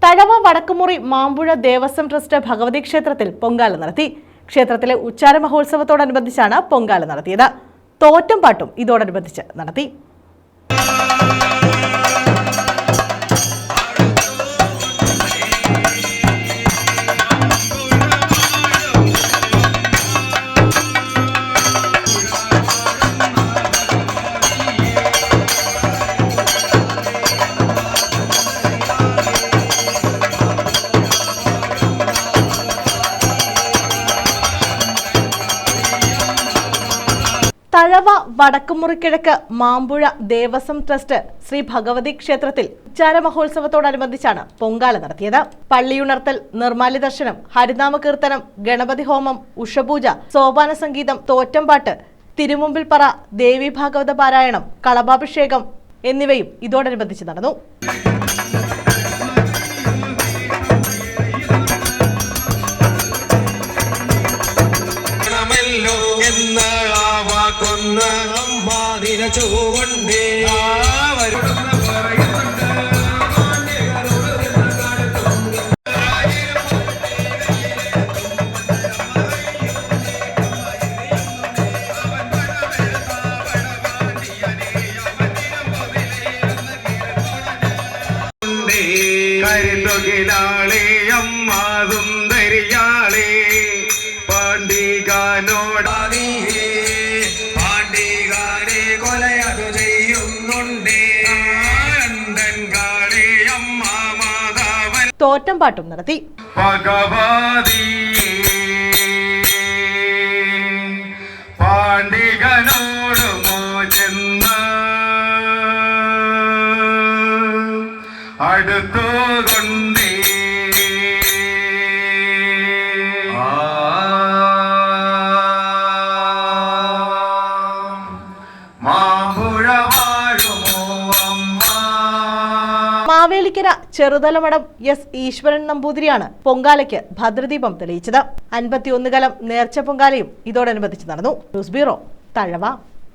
Thazhava Vadakkumuri Mampuzha Devaswom trust Bhagavathi ക്ഷേത്രത്തിൽ പൊങ്കാല നടത്തി. ക്ഷേത്രത്തിലെ ഉച്ചാര മഹോത്സവത്തോടനുബന്ധിച്ചാണ് പൊങ്കാല നടത്തിയത്. തോറ്റം പാട്ടും ഇതോടനുബന്ധിച്ച് നടത്തി. തഴവ വടക്കുമുറിക്കിഴക്ക് മാമ്പുഴ ദേവസ്വം ട്രസ്റ്റ് ശ്രീ ഭഗവതി ക്ഷേത്രത്തിൽ ഉച്ചാര മഹോത്സവത്തോടനുബന്ധിച്ചാണ് പൊങ്കാല നടത്തിയത്. പള്ളിയുണർത്തൽ, നിർമ്മാല്യ ദർശനം, ഹരിനാമ കീർത്തനം, ഗണപതി ഹോമം, ഉഷപൂജ, സോപാന സംഗീതം, തോറ്റംപാട്ട്, തിരുമുമ്പിൽ പറ, ദേവി ഭാഗവത പാരായണം, കളഭാഭിഷേകം എന്നിവയും ഇതോടനുബന്ധിച്ച് നടന്നു. സുന്ദരിയാളെ പാണ്ഡികാനോടാണീ പാണ്ഡികാരെ കൊലയതു ചെയ്യുന്നുണ്ടേ കാളേ അമ്മ മാതാവൻ. തോറ്റം പാട്ടും നടത്തി. ഭഗവതി പാണ്ഡികനോട് മോചെന്ന അടുത്തുകൊണ്ടേ മാവേലിക്കര ചെറുതലമഠം എസ് ഈശ്വരൻ നമ്പൂതിരിയാണ് പൊങ്കാലയ്ക്ക് ഭദ്രദീപം തെളിയിച്ചത്. 51 കലം നേർച്ച പൊങ്കാലയും ഇതോടനുബന്ധിച്ച് നടന്നു. News bureau, Thazhava.